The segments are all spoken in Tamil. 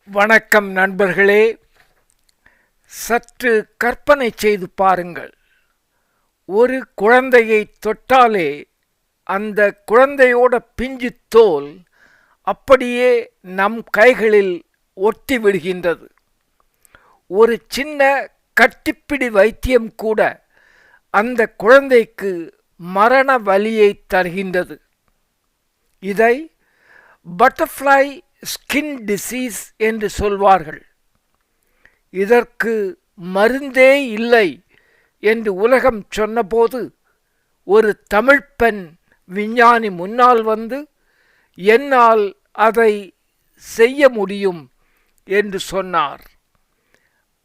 வணக்கம் நண்பர்களே. சற்று கற்பனை செய்து பாருங்கள். ஒரு குழந்தையை தொட்டாலே அந்த குழந்தையோட பிஞ்சு தோல் அப்படியே நம் கைகளில் ஒட்டி விடுகின்றது. ஒரு சின்ன கட்டிப்பிடி வைத்தியம் கூட அந்த குழந்தைக்கு மரண வலியை தருகின்றது. இதை பட்டர்ஃப்ளை ஸ்கின் டிசீஸ் என்று சொல்வார்கள். இதற்கு மருந்தே இல்லை என்று உலகம் சொன்னபோது ஒரு தமிழ் பெண் விஞ்ஞானி முன்னால் வந்து என்னால் அதை செய்ய முடியும் என்று சொன்னார்.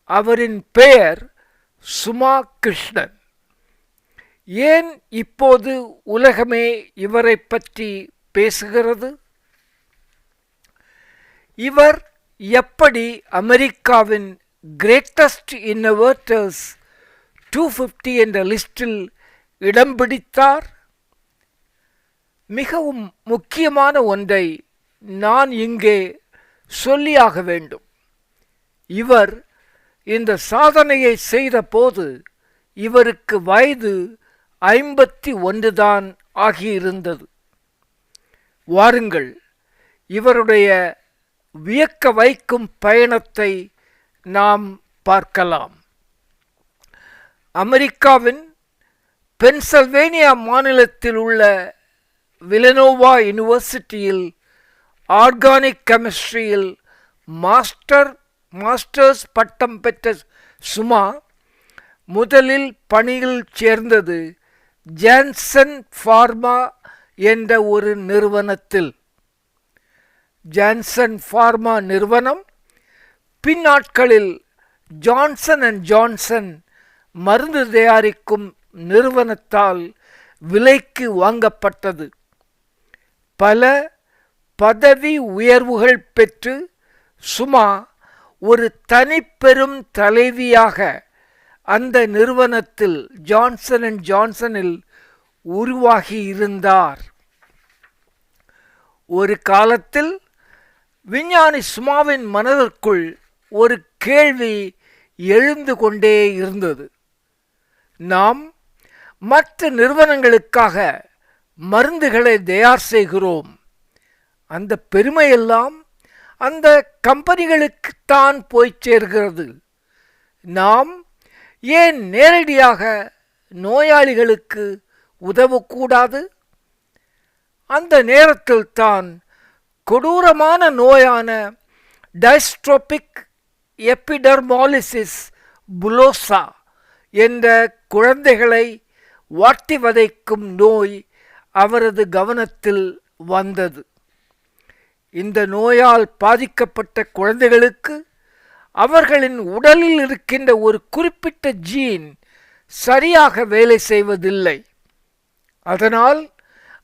அவரின் பெயர் சுமா கிருஷ்ணன். ஏன் இப்போது உலகமே இவரை பற்றி பேசுகிறது? இவர் எப்படி அமெரிக்காவின் கிரேட்டஸ்ட் இன்னோவேட்டர்ஸ் 250 என்ற லிஸ்டில் இடம் பிடித்தார்? மிகவும் முக்கியமான ஒன்றை நான் இங்கே சொல்லியாக வேண்டும். இவர் இந்த சாதனையை செய்த போது இவருக்கு வயது 51 தான் ஆகியிருந்தது. வாருங்கள், இவருடைய வியக்க வைக்கும் பயணத்தை நாம் பார்க்கலாம். அமெரிக்காவின் பென்சில்வேனியா மாநிலத்தில் உள்ள வில்லனோவா யூனிவர்சிட்டியில் ஆர்கானிக் கெமிஸ்ட்ரியில் மாஸ்டர்ஸ் பட்டம் பெற்ற சுமா முதலில் பணியில் சேர்ந்தது ஜான்சன் ஃபார்மா என்ற ஒரு நிறுவனத்தில். ஜான்சன் ஃபார்மா நிறுவனம் பின்னாட்களில் ஜான்சன் அண்ட் ஜான்சன் மருந்து தயாரிக்கும் நிறுவனத்தால் விலைக்கு வாங்கப்பட்டது. பல பதவி உயர்வுகள் பெற்று சுமா ஒரு தனிப்பெரும் தலைவியாக அந்த நிறுவனத்தில் ஜான்சன் அண்ட் ஜான்சனில் உருவாகியிருந்தார். ஒரு காலத்தில் விஞ்ஞானி சுமாவின் மனதிற்குள் ஒரு கேள்வி எழுந்து கொண்டே இருந்தது. நாம் மற்ற நிறுவனங்களுக்காக மருந்துகளை தயார் செய்கிறோம். அந்த பெருமையெல்லாம் அந்த கம்பெனிகளுக்குத்தான் போய் சேர்கிறது. நாம் ஏன் நேரடியாக நோயாளிகளுக்கு உதவக்கூடாது? அந்த நேரத்தில் தான் கொடூரமான நோயான டைஸ்ட்ரோபிக் எபிடர்மாலிசிஸ் புலோசா என்ற குழந்தைகளை வாட்டி வதைக்கும் நோய் அவரது கவனத்தில் வந்தது. இந்த நோயால் பாதிக்கப்பட்ட குழந்தைகளுக்கு அவர்களின் உடலில் இருக்கின்ற ஒரு குறிப்பிட்ட ஜீன் சரியாக வேலை செய்வதில்லை. அதனால்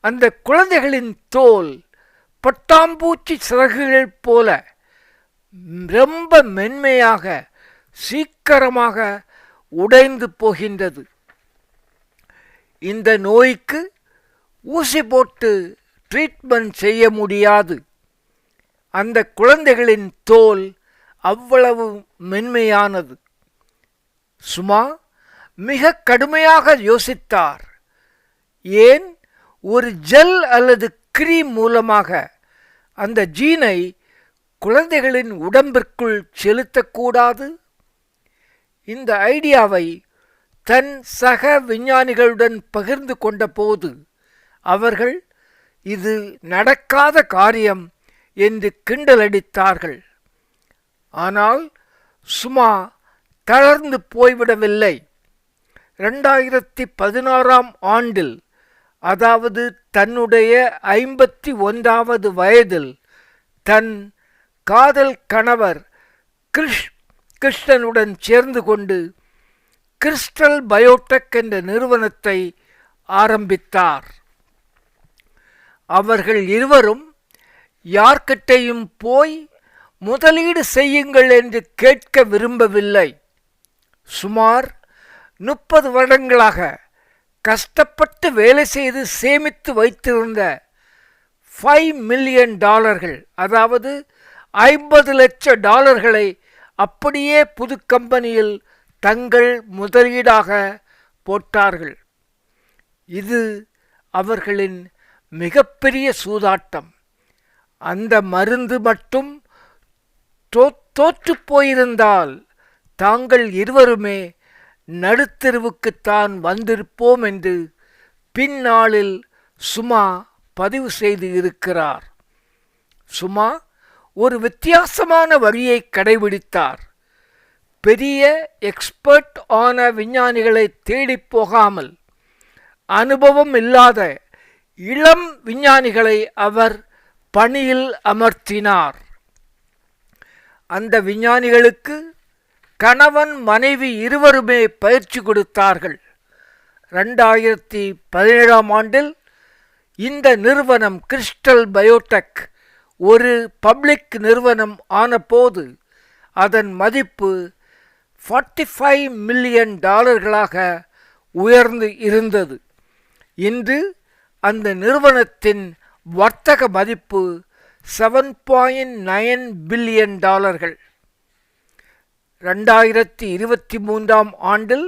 அந்த குழந்தைகளின் தோல் பட்டாம்பூச்சி சிறகுகள் போல ரொம்ப மென்மையாக சீக்கிரமாக உடைந்து போகின்றது. இந்த நோய்க்கு ஊசி போட்டு ட்ரீட்மெண்ட் செய்ய முடியாது. அந்த குழந்தைகளின் தோல் அவ்வளவு மென்மையானது. சுமா மிக கடுமையாக யோசித்தார். ஏன் ஒரு ஜெல் அல்லது கிரீம் மூலமாக அந்த ஜீனை குழந்தைகளின் உடம்பிற்குள் செலுத்தக்கூடாது? இந்த ஐடியாவை தன் சக விஞ்ஞானிகளுடன் பகிர்ந்து கொண்ட போது அவர்கள் இது நடக்காத காரியம் என்று கிண்டலடித்தார்கள். ஆனால் சுமா தளர்ந்து போய்விடவில்லை. 2016 ஆண்டில், அதாவது தன்னுடைய 51வது வயதில், தன் காதல் கணவர் கிருஷ்ணனுடன் சேர்ந்து கொண்டு கிறிஸ்டல் பயோடெக் என்ற நிறுவனத்தை ஆரம்பித்தார். அவர்கள் இருவரும் யார்கிட்டையும் போய் முதலீடு செய்யுங்கள் என்று கேட்க விரும்பவில்லை. சுமார் 30 வருடங்களாக கஷ்டப்பட்டு வேலை செய்து சேமித்து வைத்திருந்த $5 மில்லியன், அதாவது $50 லட்சம் அப்படியே புது கம்பெனியில் தங்கள் முதலீடாக போட்டார்கள். இது அவர்களின் மிகப்பெரிய சூதாட்டம். அந்த மருந்து மட்டும் தோற்று போயிருந்தால் தாங்கள் இருவருமே நடுத்தெருவுக்குத்தான் வந்திருப்போம் என்று பின்னாளில் சுமா பதிவு செய்து இருக்கிறார். சுமா ஒரு வித்தியாசமான வழியை கடைபிடித்தார். பெரிய எக்ஸ்பர்ட் ஆன விஞ்ஞானிகளை தேடி போகாமல் அனுபவம் இல்லாத இளம் விஞ்ஞானிகளை அவர் பணியில் அமர்த்தினார். அந்த விஞ்ஞானிகளுக்கு கணவன் மனைவி இருவருமே பயிற்சி கொடுத்தார்கள். 2017ஆம் ஆண்டில் இந்த நிறுவனம் கிறிஸ்டல் பயோடெக் ஒரு பப்ளிக் நிறுவனம் ஆனபோது அதன் மதிப்பு $45 மில்லியன் உயர்ந்து இருந்தது. இன்று அந்த நிறுவனத்தின் வர்த்தக மதிப்பு $7.9 பில்லியன். 2023ஆம் ஆண்டில்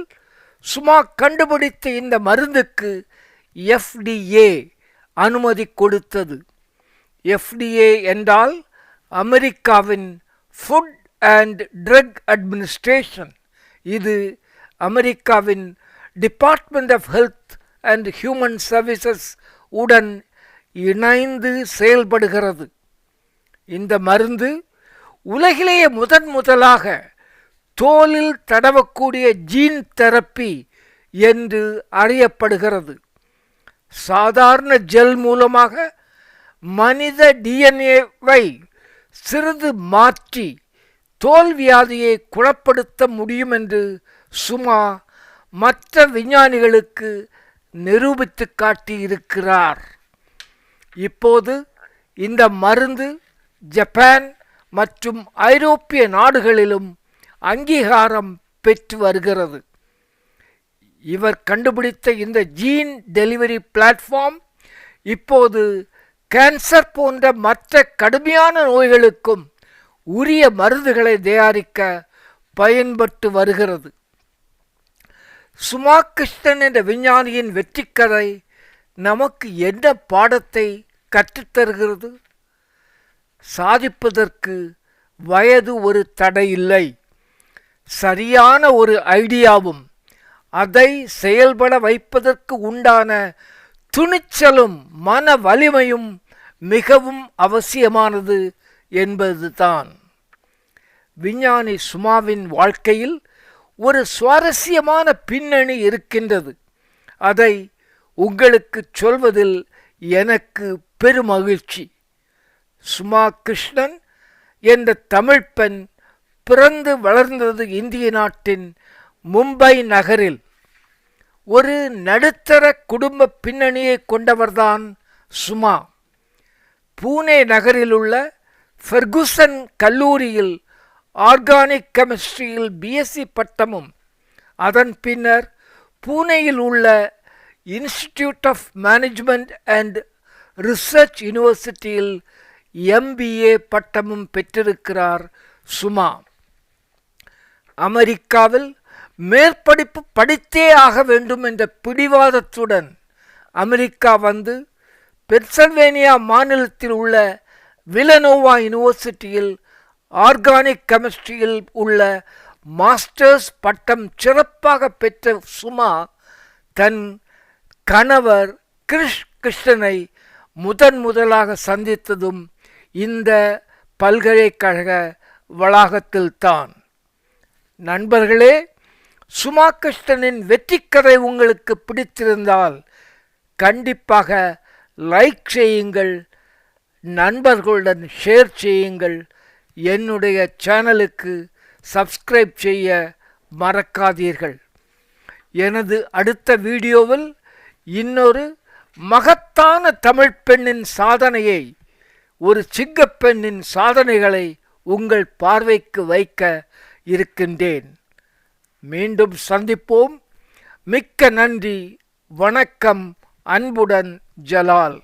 சுமா கண்டுபிடித்த இந்த மருந்துக்கு FDA அனுமதி கொடுத்தது. FDA என்றால் அமெரிக்காவின் ஃபுட் அண்ட் ட்ரக் அட்மினிஸ்ட்ரேஷன். இது அமெரிக்காவின் department of health and human services உடன் இணைந்து செயல்படுகிறது. இந்த மருந்து உலகிலேயே முதலாக தோலில் தடவக்கூடிய ஜீன் தெரப்பி என்று அறியப்படுகிறது. சாதாரண ஜெல் மூலமாக மனித டிஎன்ஏவை சிறிது மாற்றி தோல் வியாதியை குணப்படுத்த முடியும் என்று சுமா மற்ற விஞ்ஞானிகளுக்கு நிரூபித்து காட்டியிருக்கிறார். இப்போது இந்த மருந்து ஜப்பான் மற்றும் ஐரோப்பிய நாடுகளிலும் அங்கீகாரம் பெற்று வருகிறது. இவர் கண்டுபிடித்த இந்த ஜீன் டெலிவரி பிளாட்ஃபார்ம் இப்போது கேன்சர் போன்ற மற்ற கடுமையான நோய்களுக்கும் உரிய மருந்துகளை தயாரிக்க பயன்பட்டு வருகிறது. சுமா கிருஷ்ணன் என்ற விஞ்ஞானியின் வெற்றிக்கதை நமக்கு என்ன பாடத்தை கற்றுத்தருகிறது? சாதிப்பதற்கு வயது ஒரு தடையில்லை. சரியான ஒரு ஐடியாவும் அதை செயல்பட வைப்பதற்கு உண்டான துணிச்சலும் மன வலிமையும் மிகவும் அவசியமானது என்பதுதான். விஞ்ஞானி சுமாவின் வாழ்க்கையில் ஒரு சுவாரஸ்யமான பின்னணி இருக்கின்றது. அதை உங்களுக்கு சொல்வதில் எனக்கு பெருமகிழ்ச்சி. சுமா கிருஷ்ணன் என்ற தமிழ் பெண் பிறந்து வளர்ந்தது இந்திய நாட்டின் மும்பை நகரில். ஒரு நடுத்தர குடும்ப பின்னணியை கொண்டவர்தான் சுமா. பூனே நகரில் உள்ள ஃபெர்குசன் கல்லூரியில் ஆர்கானிக் கெமிஸ்ட்ரியில் பிஎஸ்சி பட்டமும் அதன் பின்னர் பூனேயில் உள்ள institute of management and research யூனிவர்சிட்டியில் MBA பட்டமும் பெற்றிருக்கிறார் சுமா. அமெரிக்காவில் மேற்படிப்பு படித்தே ஆக வேண்டும் என்ற பிடிவாதத்துடன் அமெரிக்கா வந்து பென்சில்வேனியா மாநிலத்தில் உள்ள வில்லனோவா யூனிவர்சிட்டியில் ஆர்கானிக் கெமிஸ்ட்ரியில் உள்ள மாஸ்டர்ஸ் பட்டம் சிறப்பாக பெற்ற சுமா தன் கணவர் கிருஷ்ணனை முதலாக சந்தித்ததும் இந்த பல்கலைக்கழக வளாகத்தில்தான். நண்பர்களே, சுமா கிருஷ்ணனின் வெற்றிக்கதை உங்களுக்கு பிடித்திருந்தால் கண்டிப்பாக லைக் செய்யுங்கள், நண்பர்களுடன் ஷேர் செய்யுங்கள். என்னுடைய சேனலுக்கு சப்ஸ்கிரைப் செய்ய மறக்காதீர்கள். எனது அடுத்த வீடியோவில் இன்னொரு மகத்தான தமிழ் பெண்ணின் சாதனையை, ஒரு சிங்கப்பெண்ணின் சாதனைகளை உங்கள் பார்வைக்கு வைக்க இருக்கின்றேன். மீண்டும் சந்திப்போம். மிக்க நன்றி. வணக்கம். அன்புடன் ஜலால்.